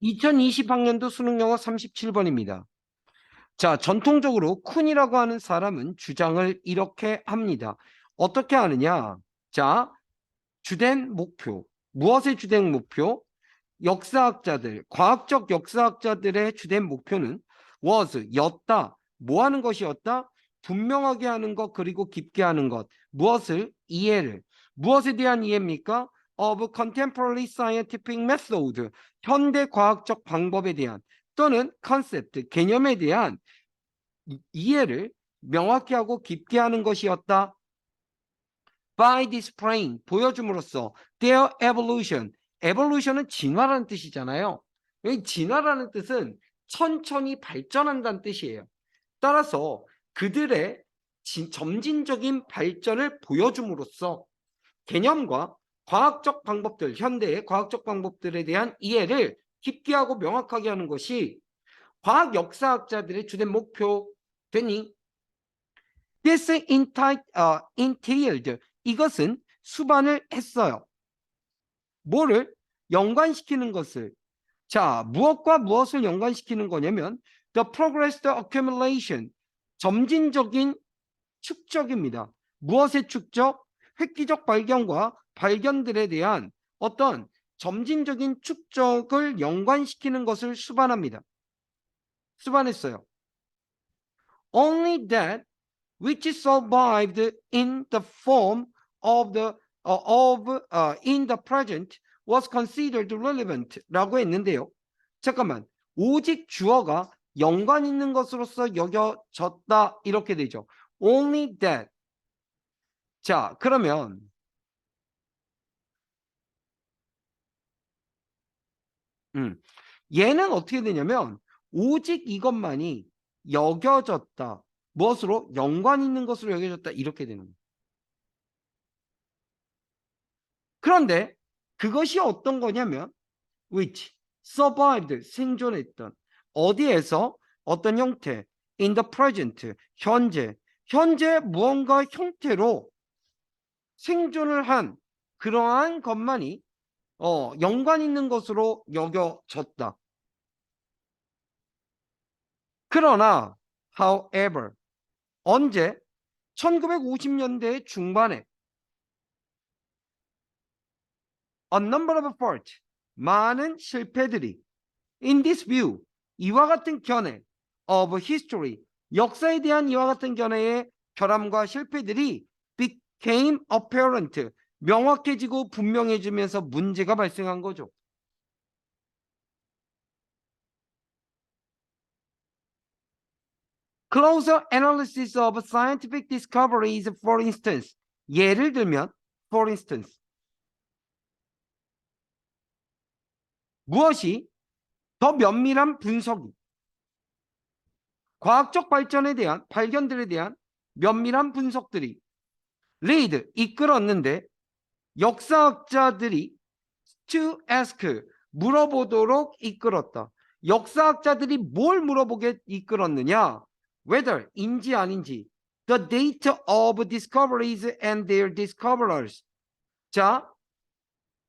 2020학년도 수능 영어 37번입니다. 자, 전통적으로 쿤이라고 하는 사람은 주장을 이렇게 합니다. 어떻게 하느냐? 자, 주된 목표. 무엇의 주된 목표? 역사학자들, 과학적 역사학자들의 주된 목표는 was, 였다. 뭐 하는 것이었다? 분명하게 하는 것, 그리고 깊게 하는 것. 무엇을? 이해를. 무엇에 대한 이해입니까? of contemporary scientific method. 현대 과학적 방법에 대한 또는 concept, 개념에 대한 이해를 명확히 하고 깊게 하는 것이었다. By displaying, 보여줌으로써 their evolution. evolution은 진화라는 뜻이잖아요. 이 진화라는 뜻은 천천히 발전한다는 뜻이에요. 따라서 그들의 점진적인 발전을 보여줌으로써 개념과 과학적 방법들, 현대의 과학적 방법들에 대한 이해를 깊게 하고 명확하게 하는 것이 과학 역사학자들의 주된 목표 되니 this entailed, 이것은 수반을 했어요. 뭐를? 연관시키는 것을. 자, 무엇과 무엇을 연관시키는 거냐면 the progressed accumulation, 점진적인 축적입니다. 무엇의 축적? 획기적 발견과 발견들에 대한 어떤 점진적인 축적을 연관시키는 것을 수반합니다. 수반했어요. Only that which survived in the form of in the present was considered relevant 라고 했는데요. 잠깐만, 오직 주어가 연관 있는 것으로서 여겨졌다 이렇게 되죠. Only that. 자, 그러면 얘는 어떻게 되냐면 오직 이것만이 여겨졌다. 무엇으로? 연관 있는 것으로 여겨졌다 이렇게 되는 거예요. 그런데 그것이 어떤 거냐면 which survived, 생존했던 어디에서? 어떤 형태? in the present, 현재 무언가 형태로 생존을 한 그러한 것만이 연관 있는 것으로 여겨졌다. 그러나 however, 언제? 1950년대 중반에 a number of faults, 많은 실패들이 in this view, 이와 같은 견해 of history, 역사에 대한 이와 같은 견해의 결함과 실패들이 became apparent, 명확해지고 분명해지면서 문제가 발생한 거죠. Closer analysis of scientific discoveries, for instance, 예를 들면 for instance, 무엇이? 더 면밀한 분석이, 과학적 발전에 대한 발견들에 대한 면밀한 분석들이 lead, 이끌었는데 역사학자들이 to ask, 물어보도록 이끌었다. 역사학자들이 뭘 물어보게 이끌었느냐? whether, 인지 아닌지, the date of discoveries and their discoverers. 자,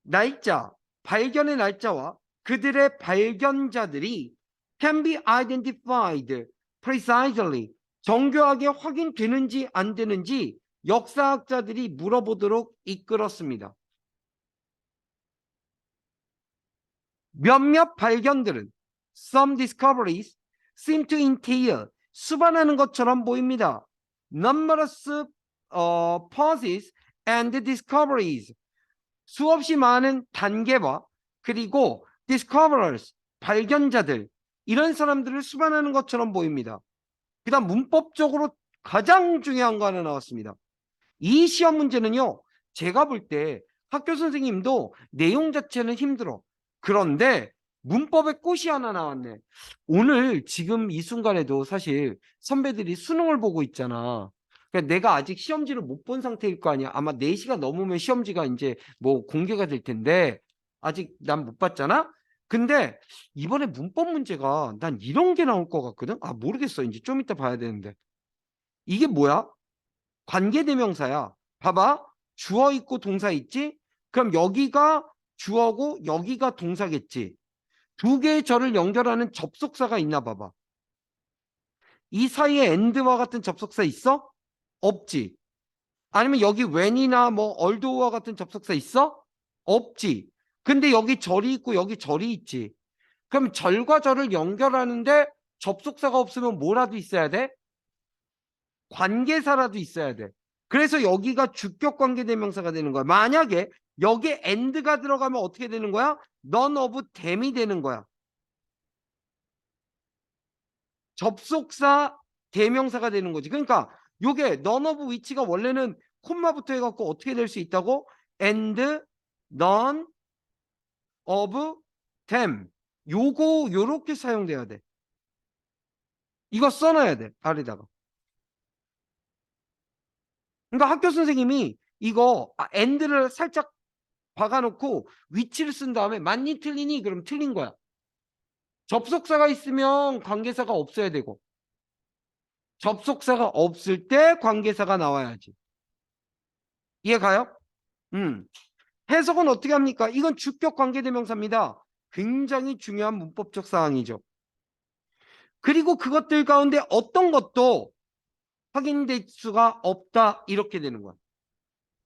날짜, 발견의 날짜와 그들의 발견자들이 can be identified precisely, 정교하게 확인되는지 안 되는지 역사학자들이 물어보도록 이끌었습니다. 몇몇 발견들은 some discoveries seem to entail, 수반하는 것처럼 보입니다. numerous pauses and discoveries, 수없이 많은 단계와 그리고 discoverers, 발견자들, 이런 사람들을 수반하는 것처럼 보입니다. 그 다음 문법적으로 가장 중요한 거 하나 나왔습니다. 이 시험 문제는요, 제가 볼 때 학교 선생님도 내용 자체는 힘들어. 그런데 문법에 꽃이 하나 나왔네. 오늘 지금 이 순간에도 사실 선배들이 수능을 보고 있잖아. 그러니까 내가 아직 시험지를 못 본 상태일 거 아니야. 아마 4시가 넘으면 시험지가 이제 뭐 공개가 될 텐데 아직 난 못 봤잖아. 근데 이번에 문법 문제가 난 이런 게 나올 것 같거든. 아, 모르겠어. 이제 좀 이따 봐야 되는데. 이게 뭐야? 관계대명사야. 봐봐. 주어 있고 동사 있지? 그럼 여기가 주어고 여기가 동사겠지. 두 개의 절을 연결하는 접속사가 있나 봐봐. 이 사이에 and와 같은 접속사 있어? 없지. 아니면 여기 when이나 뭐 although와 같은 접속사 있어? 없지. 근데 여기 절이 있고 여기 절이 있지. 그럼 절과 절을 연결하는데 접속사가 없으면 뭐라도 있어야 돼? 관계사라도 있어야 돼. 그래서 여기가 주격 관계대명사가 되는 거야. 만약에 여기에 and가 들어가면 어떻게 되는 거야? none of them이 되는 거야. 접속사 대명사가 되는 거지. 그러니까 요게 none of which가 원래는 콤마부터 해갖고 어떻게 될 수 있다고? and none of them. 요거 요렇게 사용돼야 돼. 이거 써놔야 돼. 아래다가. 그러니까 학교 선생님이 이거 and를 살짝 박아놓고 위치를 쓴 다음에 맞니 틀리니? 그럼 틀린 거야. 접속사가 있으면 관계사가 없어야 되고 접속사가 없을 때 관계사가 나와야지. 이해 가요? 해석은 어떻게 합니까? 이건 주격 관계대명사입니다. 굉장히 중요한 문법적 사항이죠. 그리고 그것들 가운데 어떤 것도 확인될 수가 없다 이렇게 되는 거야.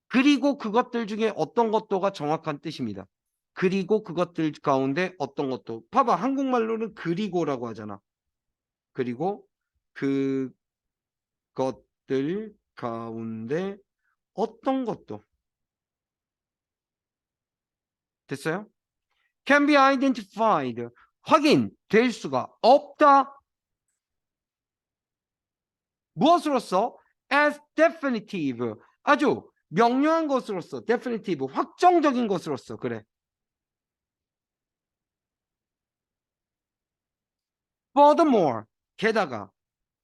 그리고 그것들 중에 어떤 것도가 정확한 뜻입니다. 그리고 그것들 가운데 어떤 것도. 봐봐, 한국말로는 그리고라고 하잖아. 그리고 그것들 가운데 어떤 것도. 됐어요? Can be identified. 확인될 수가 없다. 무엇으로써? As definitive. 아주 명료한 것으로서. definitive. 확정적인 것으로서. 그래. Furthermore. 게다가.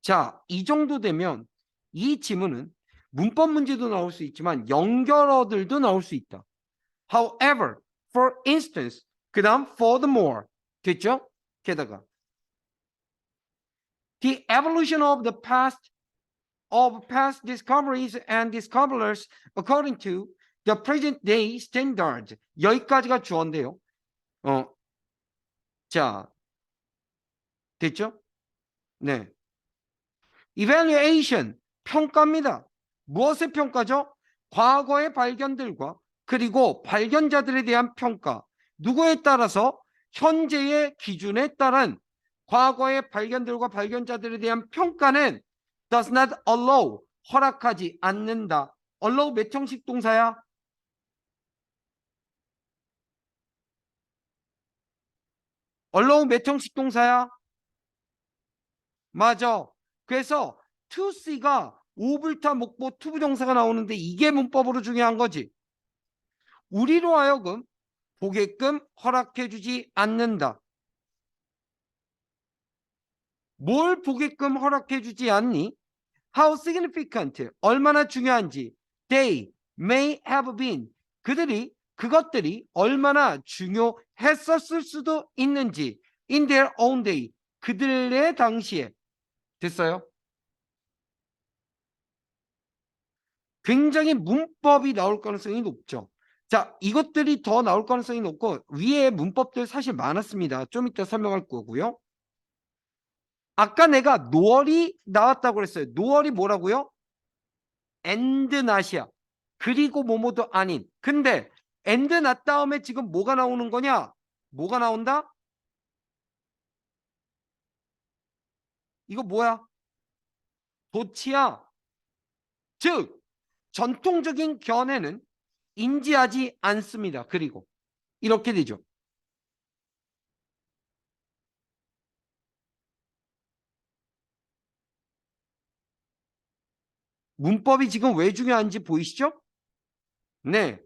자, 이 정도 되면 이 지문은 문법 문제도 나올 수 있지만 연결어들도 나올 수 있다. However, for instance, 그 다음 furthermore. 됐죠? 게다가 the evolution of the past discoveries and discoverers according to the present day standards. 여기까지가 주어인데요. 자, 됐죠? 네. evaluation, 평가입니다. 무엇의 평가죠? 과거의 발견들과 그리고 발견자들에 대한 평가. 누구에 따라서? 현재의 기준에 따른 과거의 발견들과 발견자들에 대한 평가는 does not allow, 허락하지 않는다. allow 몇 형식 동사야? allow 몇 형식 동사야? 맞아. 그래서 to see가 오불타 목보 투부정사가 나오는데 이게 문법으로 중요한 거지. 우리로 하여금 보게끔 허락해주지 않는다. 뭘 보게끔 허락해주지 않니? How significant, 얼마나 중요한지. They may have been, 그것들이 얼마나 중요했었을 수도 있는지. In their own day, 그들의 당시에. 됐어요? 굉장히 문법이 나올 가능성이 높죠. 자, 이것들이 더 나올 가능성이 높고 위에 문법들 사실 많았습니다. 좀 이따 설명할 거고요. 아까 내가 not이 나왔다고 그랬어요. not이 뭐라고요? and not이야. 그리고 뭐뭐도 아닌. 근데 and not 다음에 지금 뭐가 나오는 거냐? 뭐가 나온다? 이거 뭐야? 도치야. 즉 전통적인 견해는 인지하지 않습니다. 그리고 이렇게 되죠. 문법이 지금 왜 중요한지 보이시죠? 네.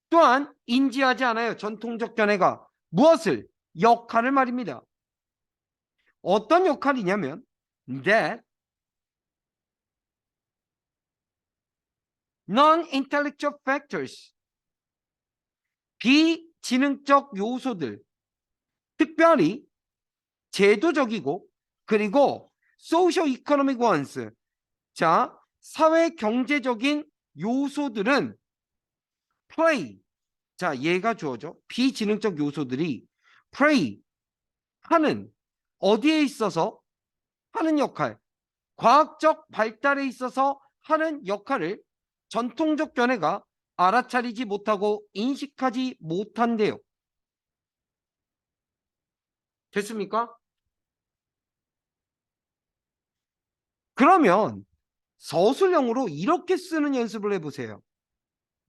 또한 인지하지 않아요. 전통적 견해가. 무엇을? 역할을 말입니다. 어떤 역할이냐면 that non-intellectual factors, 비지능적 요소들, 특별히 제도적이고 그리고 socio-economic ones, 자, 사회 경제적인 요소들은 play, 자, 얘가 주어져. 비지능적 요소들이 play, 하는 어디에 있어서 하는 역할, 과학적 발달에 있어서 하는 역할을 전통적 견해가 알아차리지 못하고 인식하지 못한대요. 됐습니까? 그러면 서술형으로 이렇게 쓰는 연습을 해보세요.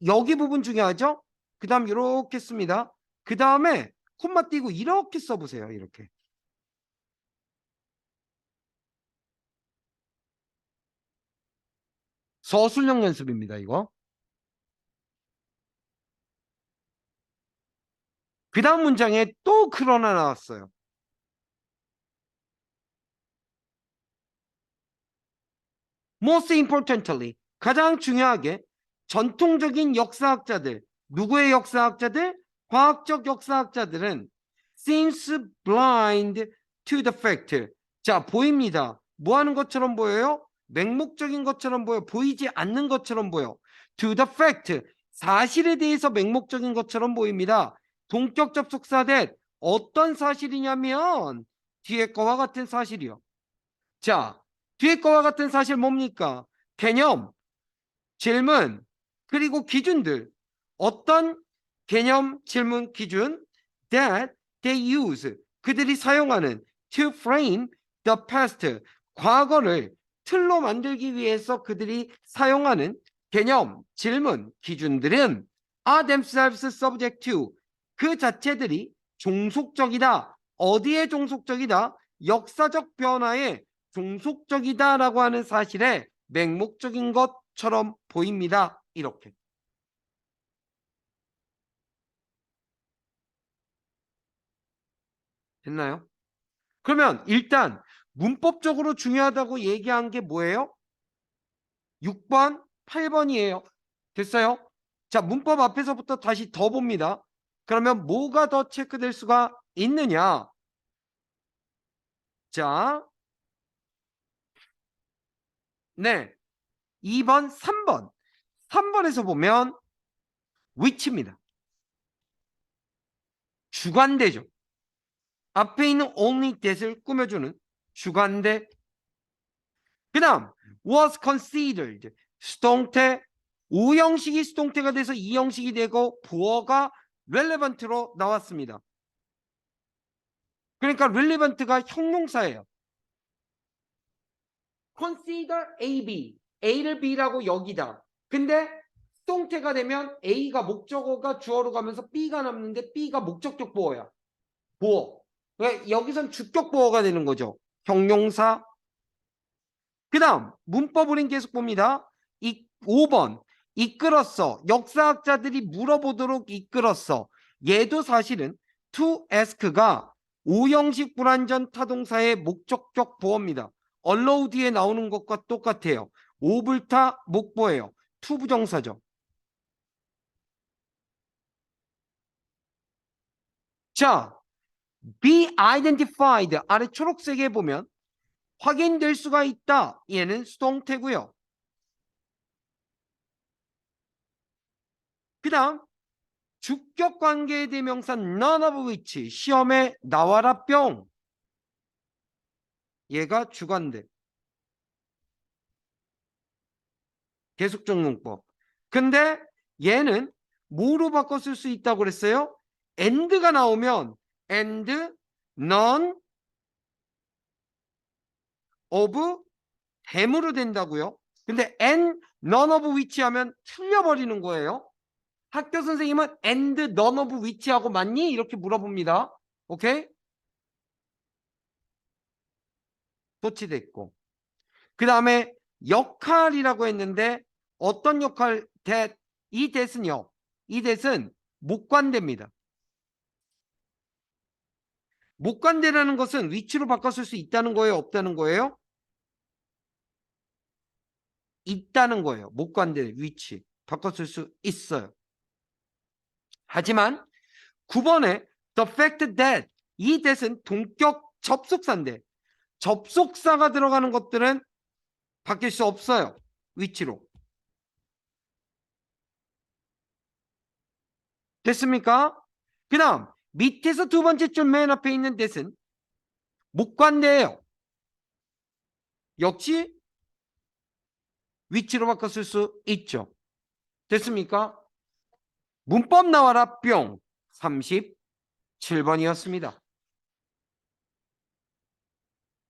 여기 부분 중요하죠? 그 다음 이렇게 씁니다. 그 다음에 콤마 띄고 이렇게 써보세요. 이렇게. 서술형 연습입니다. 이거. 그 다음 문장에 또 그러나 나왔어요. Most importantly, 가장 중요하게 전통적인 역사학자들, 누구의 역사학자들? 과학적 역사학자들은 seems blind to the fact. 자, 보입니다. 뭐 하는 것처럼 보여요? 맹목적인 것처럼 보여. 보이지 않는 것처럼 보여. To the fact. 사실에 대해서 맹목적인 것처럼 보입니다. 동격 접속사 대 어떤 사실이냐면 뒤에 거와 같은 사실이요. 자, 뒤에 거와 같은 사실 뭡니까? 개념, 질문, 그리고 기준들. 어떤 개념, 질문, 기준 that they use. 그들이 사용하는 to frame the past. 과거를 틀로 만들기 위해서 그들이 사용하는 개념, 질문, 기준들은 are themselves subject to. 그 자체들이 종속적이다. 어디에 종속적이다? 역사적 변화에 종속적이다라고 하는 사실에 맹목적인 것처럼 보입니다. 이렇게. 됐나요? 그러면 일단 문법적으로 중요하다고 얘기한 게 뭐예요? 6번, 8번이에요. 됐어요? 자, 문법 앞에서부터 다시 더 봅니다. 그러면 뭐가 더 체크될 수가 있느냐? 자, 네. 2번, 3번. 3번에서 보면 위치입니다. 주관대죠. 앞에 있는 only that을 꾸며주는 주관대. 그 다음 was considered 수동태. 오형식이 수동태가 돼서 이형식이 되고 부어가 relevant로 나왔습니다. 그러니까 relevant가 형용사예요. consider A, B. A를 B라고 여기다. 근데 수동태가 되면 A가 목적어가 주어로 가면서 B가 남는데 B가 목적격 보어야. 보어. 그러니까 여기선 주격 보어가 되는 거죠. 형용사. 그 다음 문법으로 계속 봅니다. 5번 이끌었어. 역사학자들이 물어보도록 이끌었어. 얘도 사실은 to ask가 오형식 불완전 타동사의 목적격 보어입니다. allow 뒤에 나오는 것과 똑같아요. 오불타 목보예요. to 부정사죠. 자, be identified 아래 초록색에 보면 확인될 수가 있다. 얘는 수동태고요. 그 다음 주격 관계의 대명사 none of which 시험에 나와라 뿅. 얘가 주관대. 계속적 용법. 근데 얘는 뭐로 바꿔 쓸 수 있다고 그랬어요? and가 나오면 and none of them으로 된다고요. 근데 and none of which 하면 틀려버리는 거예요. 학교 선생님은 and none of which 하고 맞니? 이렇게 물어봅니다. 오케이? 도치됐고. 그 다음에 역할이라고 했는데 어떤 역할? that. 이 that은요. 이 that은 목관대입니다. 목관대라는 것은 위치로 바꿨을 수 있다는 거예요? 없다는 거예요? 있다는 거예요. 목관대 위치. 바꿨을 수 있어요. 하지만 9번에 the fact that 이 that은 동격 접속사인데 접속사가 들어가는 것들은 바뀔 수 없어요. 위치로. 됐습니까? 그 다음 밑에서 두 번째 줄 맨 앞에 있는 that은 목관대예요. 역시 위치로 바꿔 쓸 수 있죠. 됐습니까? 문법 나와라 뿅 37번이었습니다.